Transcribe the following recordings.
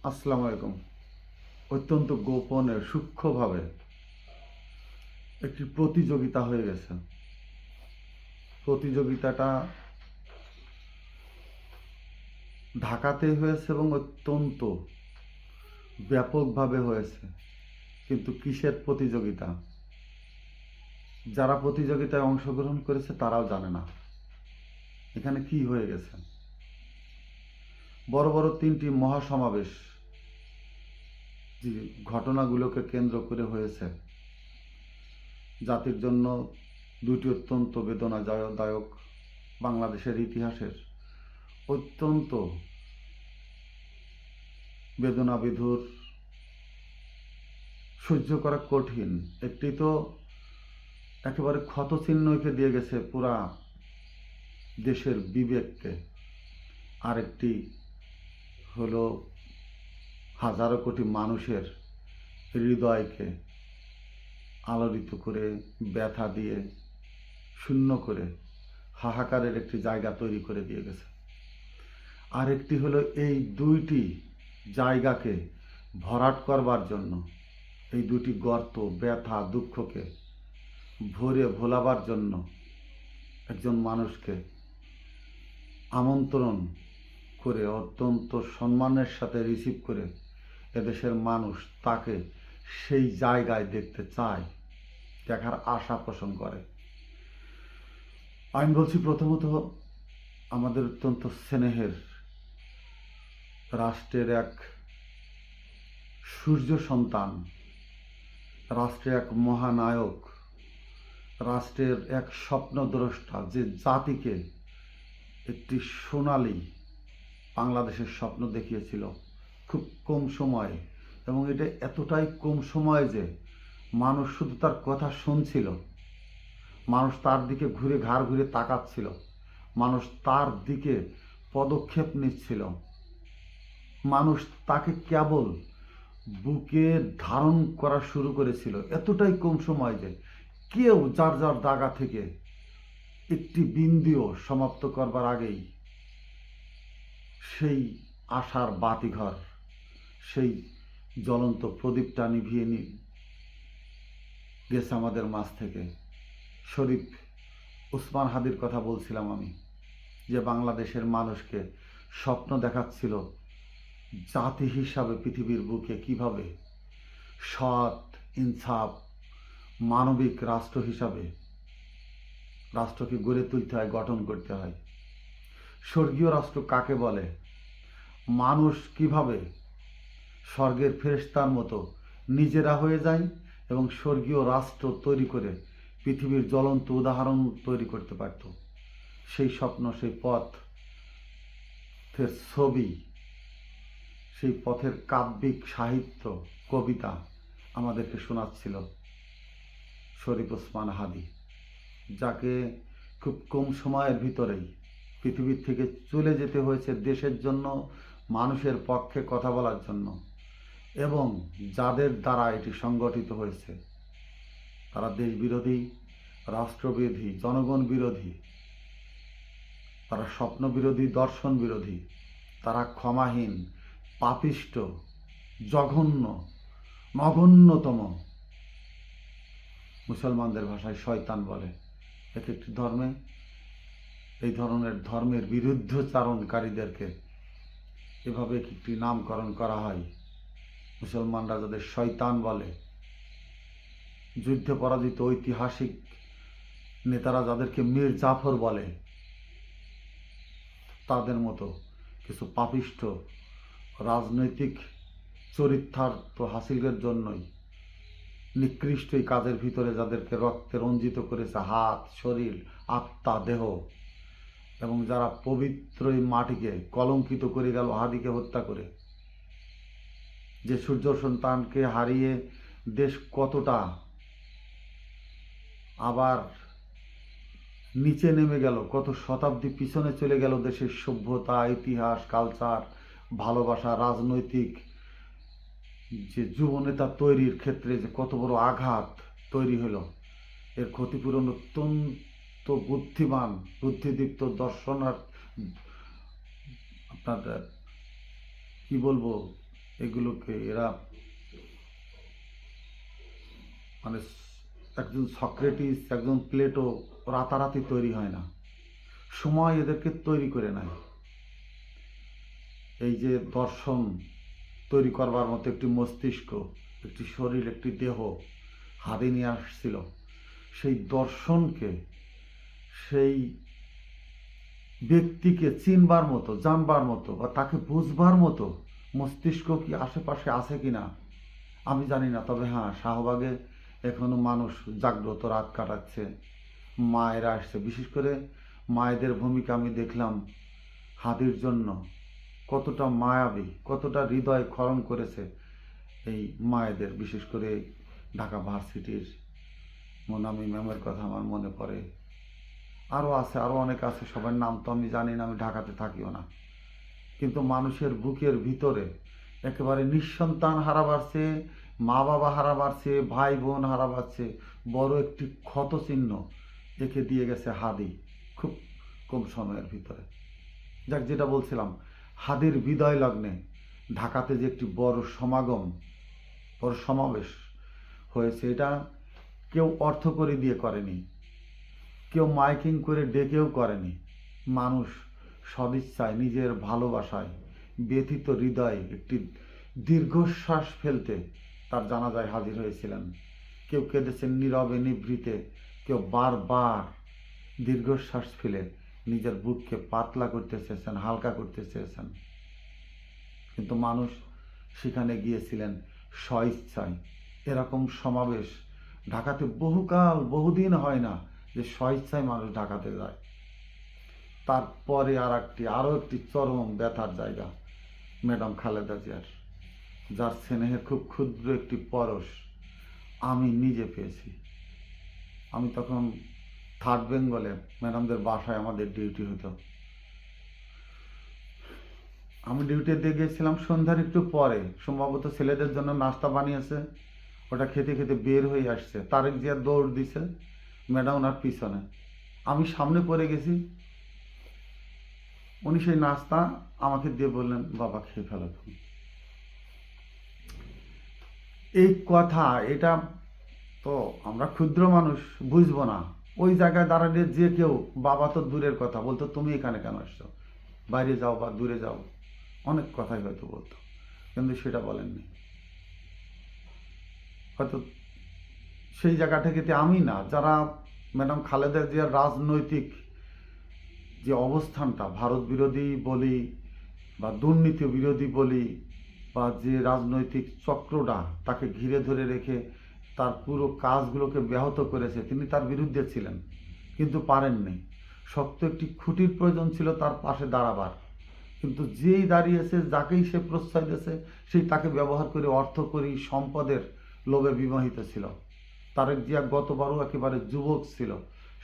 আসসালামু আলাইকুম। অত্যন্ত গোপনে সূক্ষ্মভাবে একটি প্রতিযোগিতা হয়ে গেছে। প্রতিযোগিতাটা ঢাকাতে হয়েছে এবং অত্যন্ত ব্যাপকভাবে হয়েছে। কিন্তু কিসের প্রতিযোগিতা? যারা প্রতিযোগিতায় অংশগ্রহণ করেছে তারাও জানে না এখানে কি হয়ে গেছে। বড় বড় তিনটি মহাসমাবেশ যে ঘটনাগুলোকে কেন্দ্র করে হয়েছে, জাতির জন্য দুটি অত্যন্ত বেদনাদায়ক, বাংলাদেশের ইতিহাসের অত্যন্ত বেদনাবিধুর, সহ্য করা কঠিন। একটি তো একেবারে ক্ষতচিহ্ন এঁকে দিয়ে গেছে পুরা দেশের বিবেককে, আরেকটি হলো হাজারো কোটি মানুষের হৃদয়কে আলোড়িত করে, ব্যথা দিয়ে, শূন্য করে হাহাকারের একটি জায়গা তৈরি করে দিয়ে গেছে। আরেকটি হলো এই দুইটি জায়গাকে ভরাট করবার জন্য, এই দুটি গর্ত, ব্যথা, দুঃখকে ভরে ভোলাবার জন্য একজন মানুষকে আমন্ত্রণ করে অত্যন্ত সম্মানের সাথে রিসিভ করে এদেশের মানুষ তাকে সেই জায়গায় দেখতে চায়, দেখার আশা পোষণ করে। আমি বলছি প্রথমত আমাদের অত্যন্ত স্নেহের রাষ্ট্রের এক সূর্য সন্তান, রাষ্ট্রের এক মহানায়ক, রাষ্ট্রের এক স্বপ্নদ্রষ্টা, যে জাতিকে একটি সোনালী বাংলাদেশের স্বপ্ন দেখিয়েছিল খুব কম সময়ে, এবং এটা এতটাই কম সময়ে যে মানুষ শুধু তার কথা শুনছিল, মানুষ তার দিকে ঘাড় ঘুরে তাকাচ্ছিল, মানুষ তার দিকে পদক্ষেপ নিচ্ছিল, মানুষ তাকে কেবল বুকে ধারণ করা শুরু করেছিল। এতটাই কম সময় যে কেউ যার যার জায়গা থেকে একটি বিন্দুও সমাপ্ত করবার আগেই সেই আশার বাতিঘর, সেই জ্বলন্ত প্রদীপটা নিভিয়ে গেছে আমাদের মাঝ থেকে। শরীফ ওসমান হাদির কথা বলছিলাম আমি, যে বাংলাদেশের মানুষকে স্বপ্ন দেখাচ্ছিল জাতি হিসাবে পৃথিবীর বুকে কিভাবে সৎ, ইনসাফ, মানবিক রাষ্ট্র হিসাবে রাষ্ট্রকে গড়ে তুলতে হয়, গঠন করতে হয়। স্বর্গীয় রাষ্ট্র কাকে বলে, মানুষ কিভাবে স্বর্গের ফেরেশতার মতো নিজেরা হয়ে যায় এবং স্বর্গীয় রাষ্ট্র তৈরি করে পৃথিবীর জ্বলন্ত উদাহরণ তৈরি করতে পারত, সেই স্বপ্ন, সেই পথের ছবি, সেই পথের কাব্যিক সাহিত্য, কবিতা আমাদেরকে শোনাচ্ছিল শরীফ ওসমান হাদি, যাকে খুব কম সময়ের ভিতরেই পৃথিবীর থেকে চলে যেতে হয়েছে দেশের জন্য, মানুষের পক্ষে কথা বলার জন্য। এবং যাদের দ্বারা এটি সংগঠিত হয়েছে তারা দেশ বিরোধী, রাষ্ট্রবিরোধী, জনগণ বিরোধী, তারা স্বপ্ন বিরোধী, দর্শন বিরোধী, তারা ক্ষমাহীন, পাপিষ্ট, জঘন্য, নগণ্যতম, মুসলমানদের ভাষায় শয়তান বলে। এক একটি ধর্মে এই ধরনের ধর্মের বিরুদ্ধচারণকারীদেরকে এভাবে একটি নামকরণ করা হয়। মুসলমানরা যাদের শয়তান বলে, যুদ্ধে পরাজিত ঐতিহাসিক নেতারা যাদেরকে মীর জাফর বলে, তাদের মতো কিছু পাপিষ্ঠ রাজনৈতিক চরিতার্থ হাসিলের জন্যই নিকৃষ্ট এই কাজের ভিতরে যাদেরকে রক্তে রঞ্জিত করেছে হাত, শরীর, আত্মা, দেহ, এবং যারা পবিত্র এই মাটিকে কলঙ্কিত করে গেল হাদিকে হত্যা করে, যে সূর্য সন্তানকে হারিয়ে দেশ কতটা আবার নিচে নেমে গেল, কত শতাব্দী পিছনে চলে গেল দেশের সভ্যতা, ইতিহাস, কালচার, ভালোবাসা, রাজনৈতিক যে যুবনেতা তৈরির ক্ষেত্রে যে কত বড় আঘাত তৈরি হলো, এর ক্ষতিপূরণ অত্যন্ত বুদ্ধিমান, বুদ্ধিদীপ্ত দর্শনার, আপনার কি বলবো, এগুলোকে এরা মানে একজন সক্রেটিস, একজন প্লেটো রাতারাতি তৈরি হয় না, সময় এদেরকে তৈরি করে নেয়। এই যে দর্শন তৈরি করবার মতো একটি মস্তিষ্ক, একটি শরীর, একটি দেহ হাতে নিয়ে আসছিল, সেই দর্শনকে, সেই ব্যক্তিকে চিনবার মতো, জানবার মতো বা তাকে বুঝবার মতো মস্তিষ্ক কি আশেপাশে আছে কিনা আমি জানি না। তবে হ্যাঁ, শাহবাগে এখনো মানুষ জাগ্রত রাত কাটাচ্ছে, মায়েরা আসছে। বিশেষ করে মায়েদের ভূমিকা আমি দেখলাম হাদির জন্য কতটা মায়াবী, কতটা হৃদয় ক্ষরণ করেছে এই মায়েদের। বিশেষ করে ঢাকা ভার্সিটির মোনামি ম্যামের কথা আমার মনে পড়ে। আরও আছে, আরও অনেক আছে, সবার নাম তো আমি জানি না, আমি ঢাকাতে থাকিও না। কিন্তু মানুষের বুকের ভিতরে একেবারে নিঃসন্তান হারাবার চেয়ে, মা বাবা হারাবার চেয়ে, ভাই বোন হারাবার চেয়ে বড় একটি ক্ষত চিহ্ন এঁকে দিয়ে গেছে হাদি খুব কম সময়ের ভিতরে। যাক, যেটা বলছিলাম, হাদির বিদায় লগ্নে ঢাকাতে যে একটি বড় সমাগম, বড় সমাবেশ হয়েছে, এটা কেউ অর্থ করে দিয়ে করেনি, কেউ মাইকিং করে ডেকেও করেনি। মানুষ সদিচ্ছায়, নিজের ভালোবাসায়, ব্যথিত হৃদয়ে একটি দীর্ঘশ্বাস ফেলতে তার জানাজায় হাজির হয়েছিলেন। কেউ কেঁদেছেন নীরবে নিভৃতে, কেউ বারবার দীর্ঘশ্বাস ফেলে নিজের বুককে পাতলা করতে চেয়েছেন, হালকা করতে চেয়েছেন। কিন্তু মানুষ সেখানে গিয়েছিলেন স্বইচ্ছায়। এরকম সমাবেশ ঢাকাতে বহুকাল, বহুদিন হয় না যে স্বইচ্ছায় মানুষ ঢাকাতে যায়। তারপরে আরও একটি চরম ব্যথার জায়গা ম্যাডাম খালেদা জিয়ার, যার স্নেহের খুব ক্ষুদ্র একটি পরশ আমি নিজে পেয়েছি। আমি তখন 3rd বেঙ্গলে ম্যাডামদের বাসায় আমাদের ডিউটি হতো। আমি ডিউটিতে গিয়েছিলাম সন্ধ্যার একটু পরে, সম্ভবত ছেলেদের জন্য নাস্তা বানিয়েছে, ওটা খেতে খেতে বের হয়ে আসছে। তারেক জিয়া দৌড় দিছে, ম্যাডাম ওনার পিছনে, আমি সামনে পড়ে গেছি। উনি সেই নাস্তা আমাকে দিয়ে বললেন, বাবা খেয়ে ফেলো তুমি। এই কথা, এটা তো আমরা ক্ষুদ্র মানুষ বুঝবো না। ওই জায়গায় দাঁড়ালে যে কেউ, বাবা তো দূরের কথা, বলতো তুমি এখানে কেন আসছো, বাইরে যাও বা দূরে যাও, অনেক কথাই হয়তো বলতো, কিন্তু সেটা বলেননি। হয়তো সেই জায়গা থেকে আমি না, যারা ম্যাডাম খালেদা জিয়ার রাজনৈতিক যে অবস্থানটা, ভারত বিরোধী বলি বা দুর্নীতি বিরোধী বলি, বা যে রাজনৈতিক চক্রটা তাকে ঘিরে ধরে রেখে তার পুরো কাজগুলোকে ব্যাহত করেছে, তিনি তার বিরুদ্ধে ছিলেন কিন্তু পারেননি। শক্ত একটি খুঁটির প্রয়োজন ছিল তার পাশে দাঁড়াবার, কিন্তু যেই দাঁড়িয়েছে, যাকেই সে প্রশ্রয় দিয়েছে, সেই তাকে ব্যবহার করে অর্থ করি, সম্পদের লোভে বিমোহিত ছিল। তারেক জিয়া গতবারও একেবারে যুবক ছিল,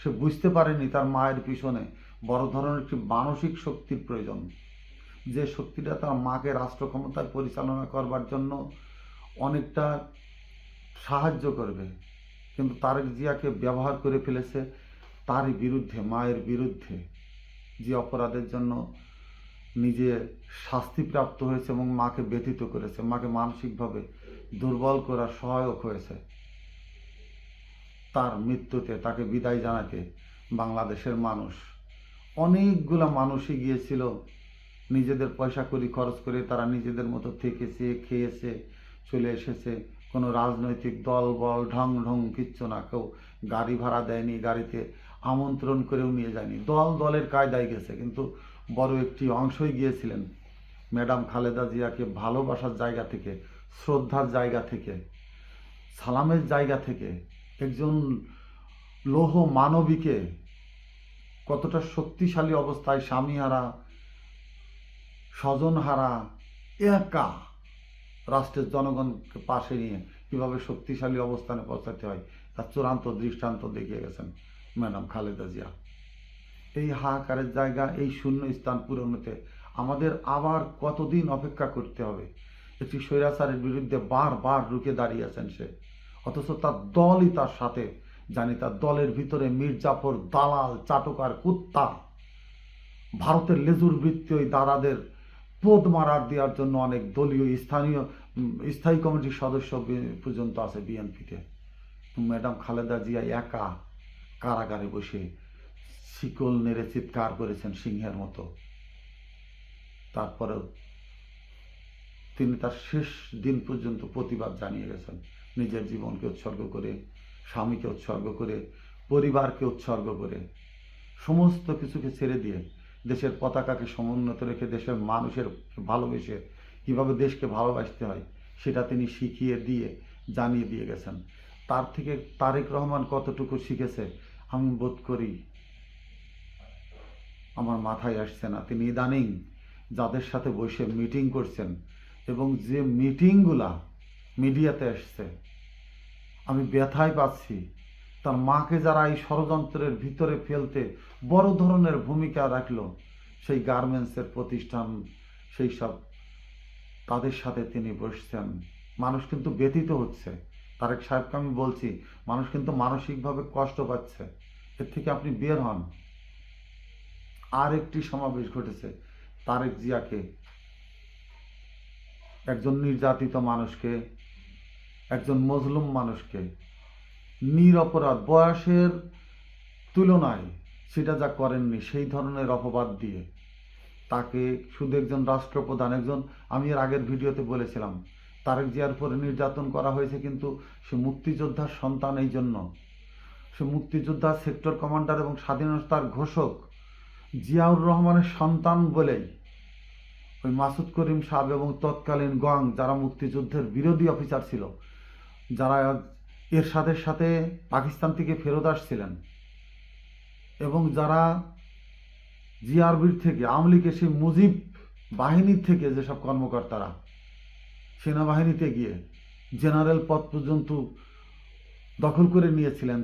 সে বুঝতে পারেনি তার মায়ের পিছনে বড় ধরনের একটি মানসিক শক্তির প্রয়োজন, যে শক্তিটা তার মাকে রাষ্ট্র ক্ষমতায় পরিচালনা করবার জন্য অনেকটা সাহায্য করবে। কিন্তু তারেক জিয়াকে ব্যবহার করে ফেলেছে তারই বিরুদ্ধে, মায়ের বিরুদ্ধে, যে অপরাধের জন্য নিজে শাস্তিপ্রাপ্ত হয়েছে এবং মাকে ব্যথিত করেছে, মাকে মানসিকভাবে দুর্বল করার সহায়ক হয়েছে। তার মৃত্যুতে, তাকে বিদায় জানাতে বাংলাদেশের মানুষ, অনেকগুলা মানুষই গিয়েছিল, নিজেদের পয়সা কড়ি খরচ করে তারা নিজেদের মতো থেকেছে, খেয়েছে, চলে এসেছে। কোনো রাজনৈতিক দল বল ঢং ঢং কিচ্ছু না, কেউ গাড়ি ভাড়া দেয়নি, গাড়িতে আমন্ত্রণ করেও নিয়ে যায়নি, দল দলের কায়দায় গেছে। কিন্তু বড় একটি অংশই গিয়েছিলেন ম্যাডাম খালেদা জিয়াকে ভালোবাসার জায়গা থেকে, শ্রদ্ধার জায়গা থেকে, সালামের জায়গা থেকে। একজন লৌহ মানবীকে কতটা শক্তিশালী অবস্থায়, স্বামীহারা, স্বজনহারা, একা রাষ্ট্রের জনগণকে পাশে নিয়ে কীভাবে শক্তিশালী অবস্থানে পৌঁছাতে হয়, তার চূড়ান্ত দৃষ্টান্ত দেখিয়ে গেছেন ম্যাডাম খালেদা জিয়া। এই হাহাকারের জায়গা, এই শূন্য স্থান পূরণতে আমাদের আবার কতদিন অপেক্ষা করতে হবে? একটি স্বৈরাচারের বিরুদ্ধে বারবার রুখে দাঁড়িয়েছেন সে, অথচ তার দলই তার সাথে, জানি তার দলের ভিতরে মির্জাফর, দালাল, চাটকার, কুত্তা, ভারতের লেজুর বৃত্তি ওই দাদাদের পোদ মারার দেওয়ার জন্য অনেক দলীয় স্থায়ী কমিটির সদস্য পর্যন্ত আছে বিএনপিতে। ম্যাডাম খালেদা জিয়া একা কারাগারে বসে শিকল নেড়ে চিৎকার করেছেন সিংহের মতো। তারপরেও তিনি তার শেষ দিন পর্যন্ত প্রতিবাদ জানিয়ে গেছেন, নিজের জীবনকে উৎসর্গ করে, স্বামীকে উৎসর্গ করে, পরিবারকে উৎসর্গ করে, সমস্ত কিছুকে ছেড়ে দিয়ে দেশের পতাকাকে সমুন্নত রেখে দেশের মানুষের ভালোবেসে কীভাবে দেশকে ভালোবাসতে হয় সেটা তিনি শিখিয়ে দিয়ে জানিয়ে দিয়ে গেছেন। তার থেকে তারেক রহমান কতটুকু শিখেছে আমি বোধ করি আমার মাথায় আসছে না। তিনি ইদানিং যাদের সাথে বসে মিটিং করছেন এবং যে মিটিংগুলা মিডিয়াতে আসছে, আমি ব্যথাই পাচ্ছি। তার মাকে যারা এই ষড়যন্ত্রের ভিতরে ফেলতে বড় ধরনের ভূমিকা রাখলো, সেই গার্মেন্টসের প্রতিষ্ঠান, সেই সব তাদের সাথে তিনি বসছেন। মানুষ কিন্তু ব্যথিত হচ্ছে। তারেক সাহেবকে আমি বলছি, মানুষ কিন্তু মানসিকভাবে কষ্ট পাচ্ছে। এর থেকে আপনি বের হন। আর একটি সমাবেশ ঘটেছে, তারেক জিয়াকে, একজন নির্যাতিত মানুষকে, একজন মজলুম মানুষকে নিরপরাধ, বয়সের তুলনায় সেটা যা করেননি সেই ধরনের অপবাদ দিয়ে তাকে শুধু একজন রাষ্ট্রপ্রধান, একজন, আমি এর আগের ভিডিওতে বলেছিলাম তারেক জিয়ার উপরে নির্যাতন করা হয়েছে, কিন্তু সে মুক্তিযোদ্ধার সন্তান। এই জন্য সে মুক্তিযোদ্ধা, সেক্টর কমান্ডার এবং স্বাধীনতার ঘোষক জিয়াউর রহমানের সন্তান বলেই ওই মাসুদ করিম সাহেব এবং তৎকালীন গং, যারা মুক্তিযুদ্ধের বিরোধী অফিসার ছিল, যারা এরশাদের সাথে পাকিস্তান থেকে ফেরত আসছিলেন এবং যারা জিআরবির থেকে, আওয়ামী লীগের সেই মুজিব বাহিনীর থেকে যেসব কর্মকর্তারা সেনাবাহিনীতে গিয়ে জেনারেল পদ পর্যন্ত দখল করে নিয়েছিলেন,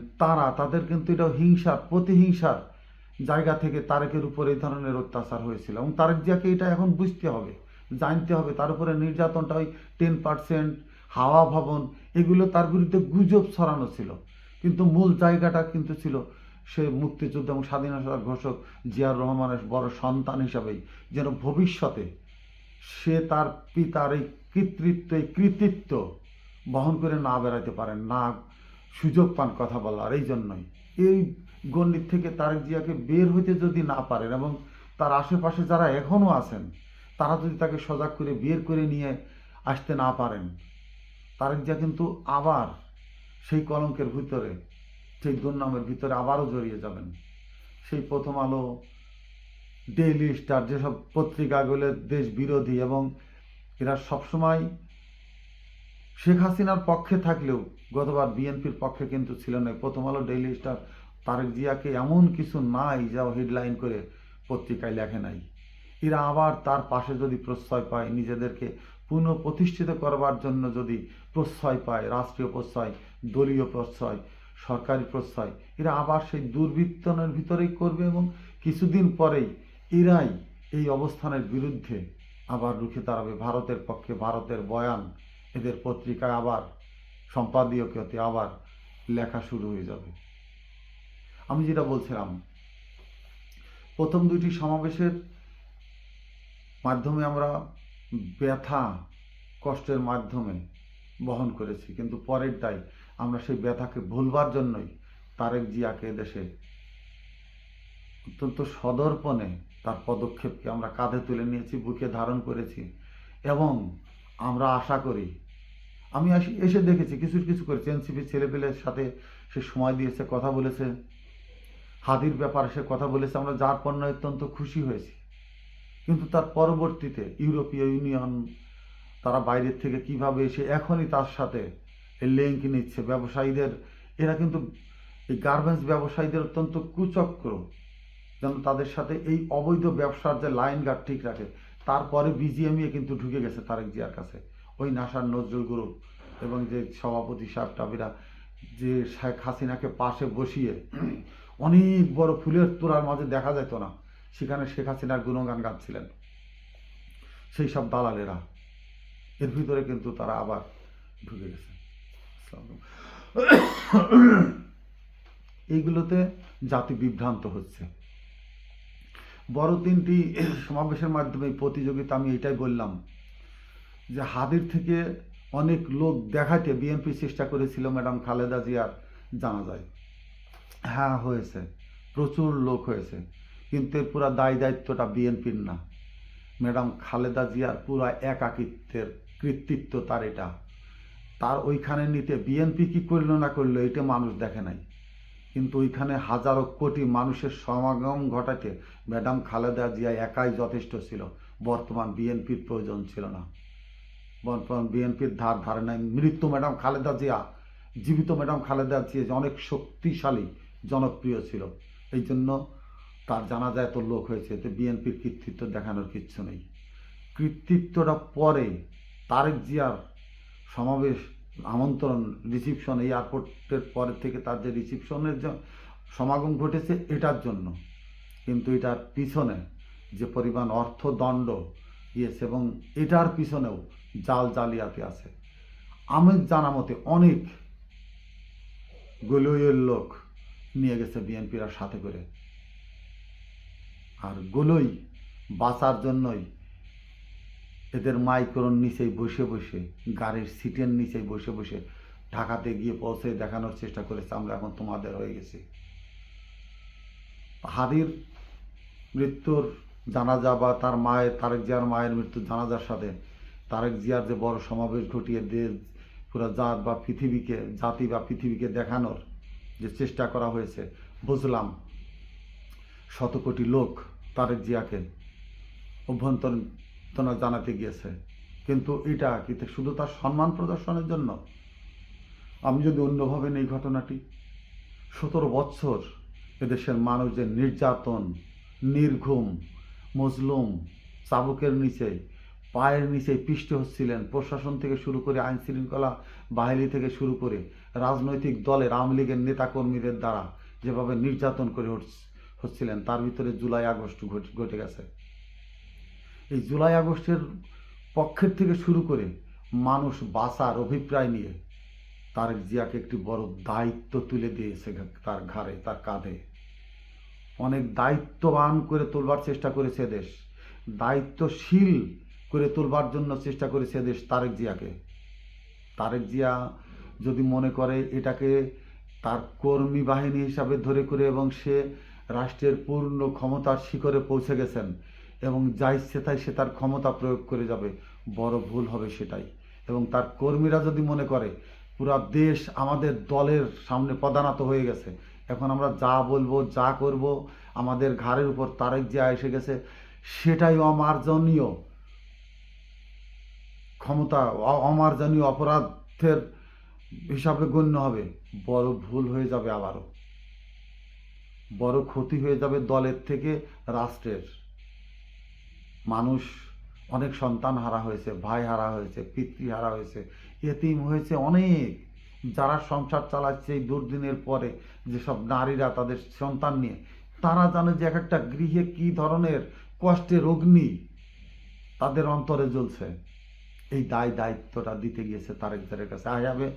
তাদের কিন্তু এটা হিংসার, প্রতিহিংসার জায়গা থেকে তারেকের উপর এই ধরনের অত্যাচার হয়েছিল। এবং তারেক জিয়াকে এটা এখন বুঝতে হবে, জানতে হবে। তার উপরে নির্যাতনটা ওই 10% হাওয়া ভবন, এগুলো তার বিরুদ্ধে গুজব ছড়ানো ছিল, কিন্তু মূল জায়গাটা কিন্তু ছিল সে মুক্তিযুদ্ধ এবং স্বাধীনতার ঘোষক জিয়াউর রহমানের বড় সন্তান হিসাবেই যেন ভবিষ্যতে সে তার পিতার এই কৃতিত্ব বহন করে না বেড়াতে পারেন, না সুযোগ পান কথা বলার। এই জন্যই এই গণ্ডির থেকে তারেক জিয়াকে বের হইতে যদি না পারেন এবং তার আশেপাশে যারা এখনও আছেন তারা যদি তাকে সজাগ করে বের করে নিয়ে আসতে না পারেন, তারেক জিয়া কিন্তু আবার সেই কলঙ্কের ভিতরে, সেই দুর্নামের ভিতরে আবারও জড়িয়ে যাবেন। সেই প্রথম আলো, ডেইলি স্টার, যেসব পত্রিকাগুলো দেশ বিরোধী এবং এরা সবসময় শেখ হাসিনার পক্ষে থাকলেও গতবার বিএনপির পক্ষে কিন্তু ছিল না। প্রথম আলো, ডেইলি স্টার তারেক জিয়াকে এমন কিছু নাই যা হেডলাইন করে পত্রিকায় লেখে নাই। এরা আবার তার পাশে যদি প্রশ্রয় পায়, নিজেদেরকে পুনঃপ্রতিষ্ঠিত করবার জন্য যদি প্রশ্রয় পায়, রাষ্ট্রীয় প্রশ্রয়, দলীয় প্রশ্রয়, সরকারি প্রশ্রয়, এরা আবার সেই দুর্বৃত্তনের ভিতরেই করবে এবং কিছুদিন পরেই এরাই এই অবস্থানের বিরুদ্ধে আবার রুখে দাঁড়াবে। ভারতের পক্ষে, ভারতের বয়ান এদের পত্রিকায় আবার সম্পাদকীয়তে আবার লেখা শুরু হয়ে যাবে। আমি যেটা বলছিলাম, প্রথম দুইটি সমাবেশের মাধ্যমে আমরা ব্যথা, কষ্টের মাধ্যমে বহন করেছি, কিন্তু পরেরটাই আমরা সেই ব্যথাকে ভুলবার জন্যই তারেক জিয়াকে দেশে অত্যন্ত সদর্পণে তার পদক্ষেপকে আমরা কাঁধে তুলে নিয়েছি, বুকে ধারণ করেছি এবং আমরা আশা করি, আমি এসে দেখেছি কিছু কিছু করেছে, এনসিপি ছেলেপেলের সাথে সে সময় দিয়েছে, কথা বলেছে, হাদির ব্যাপারে সে কথা বলেছে, আমরা যার পণ্য অত্যন্ত খুশি হয়েছি। কিন্তু তার পরবর্তীতে ইউরোপীয় ইউনিয়ন, তারা বাইরের থেকে কিভাবে এসে এখনই তার সাথে লিঙ্ক নিচ্ছে ব্যবসায়ীদের, এরা কিন্তু এই গার্মেন্টস ব্যবসায়ীদের অত্যন্ত কুচক্র, যেন তাদের সাথে এই অবৈধ ব্যবসার যে লাইন গার্ড ঠিক রাখে। তারপরে বিজিএমইএ কিন্তু ঢুকে গেছে তারেক জিয়ার কাছে, ওই নাসার নজরুল গ্রুপ এবং যে সভাপতি সাহেব টাবিরা, যে শেখ হাসিনাকে পাশে বসিয়ে অনেক বড় ফুলের তোড়ার মাঝে দেখা যেত না, সেখানে শেখ হাসিনার গুণগান গাচ্ছিলেন সেই সব দালালেরা, এর ভিতরে কিন্তু তারা আবার ঢুকে গেছে। এইগুলোতে জাতি বিভ্রান্ত হচ্ছে। বড় তিনটি সমাবেশের মাধ্যমে প্রতিযোগিতা আমি এটাই বললাম যে হাদির থেকে অনেক লোক দেখাতে বিএনপি চেষ্টা করেছিল ম্যাডাম খালেদা জিয়ার জানাজায়। হ্যাঁ হয়েছে, প্রচুর লোক হয়েছে, কিন্তু এর পুরা দায় দায়িত্বটা বিএনপির না, ম্যাডাম খালেদা জিয়ার পুরা একাকিত্বের কৃতিত্ব তার এটা। তার ওইখানে নিতে বিএনপি কি করলো না করলো এটা মানুষ দেখে নাই, কিন্তু ওইখানে হাজারো কোটি মানুষের সমাগম ঘটাতে ম্যাডাম খালেদা জিয়া একাই যথেষ্ট ছিল। বর্তমান বিএনপির প্রয়োজন ছিল না, বর্তমান বিএনপির ধারে নাই। মৃত্যু ম্যাডাম খালেদা জিয়া, জীবিত ম্যাডাম খালেদা জিয়া অনেক শক্তিশালী, জনপ্রিয় ছিল, এই জন্য তার জানাজায় এত লোক হয়েছে। এতে বিএনপির কৃতিত্ব দেখানোর কিচ্ছু নেই। কৃতিত্বটা পরে তারেক জিয়ার সমাবেশ, আমন্ত্রণ, রিসিপশন, এয়ারপোর্টের পরে থেকে তার যে রিসিপশনের সমাগম ঘটেছে এটার জন্য, কিন্তু এটার পিছনে যে পরিমাণ অর্থদণ্ড দিয়েছে এবং এটার পিছনেও জালিয়াতি আছে। আমি জানা মতে অনেক গোলইয়ের লোক নিয়ে গেছে বিএনপিরা সাথে করে, আর গোলই বাঁচার জন্যই এদের মাইক্রোর নিচেই বসে বসে, গাড়ির সিটের নিচেই বসে বসে ঢাকাতে গিয়ে পৌঁছে দেখানোর চেষ্টা করেছে আমরা এখন তোমাদের হয়ে গেছি। হাদির মৃত্যুর জানাজা বা তার মায়ের, তারেক জিয়ার মায়ের মৃত্যুর জানাজার সাথে তারেক জিয়ার যে বড় সমাবেশ ঘটিয়ে দেশ, পুরো জাতি বা পৃথিবীকে দেখানোর যে চেষ্টা করা হয়েছে, বুঝলাম শত কোটি লোক তারেক জিয়াকে অভ্যন্তরীণ জানাতে গিয়েছে, কিন্তু এটা কি শুধু তার সম্মান প্রদর্শনের জন্য? আমি যদি অন্যভাবে নেই ঘটনাটি, 17 বছর এদেশের মানুষ যে নির্যাতন, নির্ঘুম, মজলুম, চাবুকের নিচে, পায়ের নিচে পিষ্ট হচ্ছিলেন, প্রশাসন থেকে শুরু করে আইন শৃঙ্খলা বাহিনী থেকে শুরু করে রাজনৈতিক দলের, আওয়ামী লীগের নেতাকর্মীদের দ্বারা যেভাবে নির্যাতন করে হচ্ছিলেন, তার ভিতরে জুলাই আগস্ট ঘটে গেছে। এই জুলাই আগস্টের পক্ষের থেকে শুরু করে মানুষ বাঁচার অভিপ্রায় নিয়ে তারেক জিয়াকে একটি বড় দায়িত্ব তুলে দিয়েছে তার ঘাড়ে, তার কাঁধে। অনেক দায়িত্ববান করে তোলবার চেষ্টা করেছে দেশ, দায়িত্বশীল করে তোলবার জন্য চেষ্টা করেছে দেশ তারেক জিয়াকে। তারেক জিয়া যদি মনে করে এটাকে তার কর্মী বাহিনী হিসাবে ধরে করে এবং সে রাষ্ট্রের পূর্ণ ক্ষমতার শিখরে পৌঁছে গেছেন এবং যা ইচ্ছে তাই সে তার ক্ষমতা প্রয়োগ করে যাবে, বড় ভুল হবে সেটাই। এবং তার কর্মীরা যদি মনে করে পুরা দেশ আমাদের দলের সামনে পদানত হয়ে গেছে, এখন আমরা যা বলবো, যা করব, আমাদের ঘাড়ের উপর তারেক জিয়া এসে গেছে, সেটাই অমার্জনীয় ক্ষমতা, অমার্জনীয় অপরাধের হিসাবে গণ্য হবে, বড় ভুল হয়ে যাবে, আবারও বড় ক্ষতি হয়ে যাবে দলের থেকে রাষ্ট্রের। মানুষ অনেক সন্তান হারা হয়েছে, ভাই হারা হয়েছে, পিতৃ হারা হয়েছে, এতিম হয়েছে অনেক। যারা সংসার চালাচ্ছে এই দুর্দিনের পরে, যেসব নারীরা তাদের সন্তান নিয়ে, তারা জানে যে এক একটা গৃহে কী ধরনের কষ্টের অগ্নি তাদের অন্তরে জ্বলছে। এই দায়িত্বটা দিতে গিয়েছে তারেক জিয়ার কাছে। আই হ্যাভ এ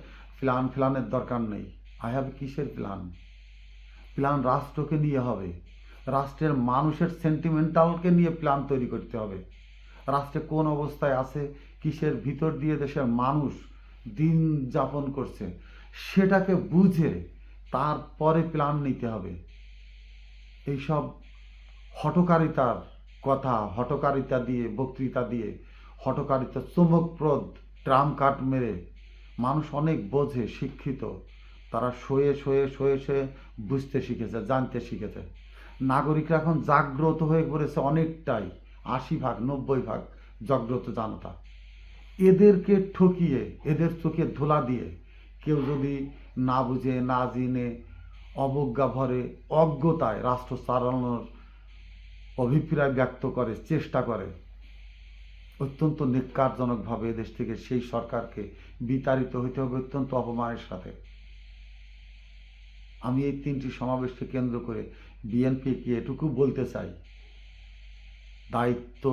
প্ল্যানের দরকার নেই। আই হ্যাভ কিসের প্ল্যান? প্ল্যান রাষ্ট্রকে নিয়ে হবে, রাষ্ট্রের মানুষের সেন্টিমেন্টালকে নিয়ে প্ল্যান তৈরি করতে হবে। রাষ্ট্রে কোন অবস্থায় আছে, কিসের ভিতর দিয়ে দেশের মানুষ দিন যাপন করছে, সেটাকে বুঝে তারপরে প্ল্যান নিতে হবে। এইসব হঠকারিতার কথা, হঠকারিতা দিয়ে, বক্তৃতা দিয়ে, হঠকারিতা চমকপ্রদ ট্রাম কাট মেরে মানুষ অনেক বোঝে, শিক্ষিত, তারা শোয়ে বুঝতে শিখেছে, জানতে শিখেছে। নাগরিকরা এখন জাগ্রত হয়ে পড়েছে অনেকটাই, 80% 90% জাগ্রত জনতা। এদেরকে ঠকিয়ে, এদের চোখে ধোলা দিয়ে কেউ যদি না বুঝে, না জেনে, অবজ্ঞা ভরে, অজ্ঞতায় রাষ্ট্র চালানোর অভিপ্রায় ব্যক্ত করে, চেষ্টা করে, অত্যন্ত নিকারজনকভাবে এদেশ থেকে সেই সরকারকে বিতাড়িত হইতে হবে অত্যন্ত অপমানের সাথে। আমি এই 3টি সমাবেশকে কেন্দ্র করে বিএনপিকে এটুকু বলতে চাই, দায়িত্ব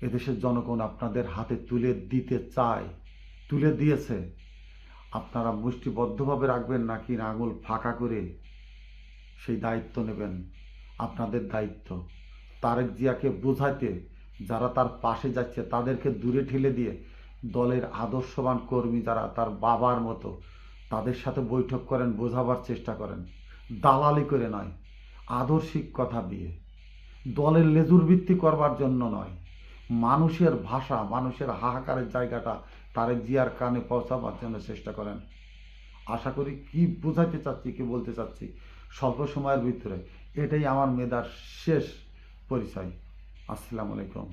এদেশের জনগণ আপনাদের হাতে তুলে দিতে চায়, তুলে দিয়েছে। আপনারা মুষ্টিবদ্ধভাবে রাখবেন নাকি আঙুল ফাঁকা করে সেই দায়িত্ব নেবেন? আপনাদের দায়িত্ব তারেক জিয়াকে বোঝাইতে, যারা তার পাশে যাচ্ছে তাদেরকে দূরে ঠেলে দিয়ে দলের আদর্শবান কর্মী যারা তার বাবার মতো তাদের সাথে বৈঠক করেন, বোঝাবার চেষ্টা করেন, দালালি করে নয়, আদর্শিক কথা দিয়ে, দলের লেজুর ভিত্তি করবার জন্য নয়, মানুষের ভাষা, মানুষের হাহাকারের জায়গাটা তারেক জিয়ার কানে পৌঁছাবার জন্য চেষ্টা করেন। আশা করি কি বোঝাতে চাচ্ছি, কি বলতে চাচ্ছি স্বল্প সময়ের ভিতরে এটাই আমার মেধার শেষ পরিচয়। আসসালামু আলাইকুম।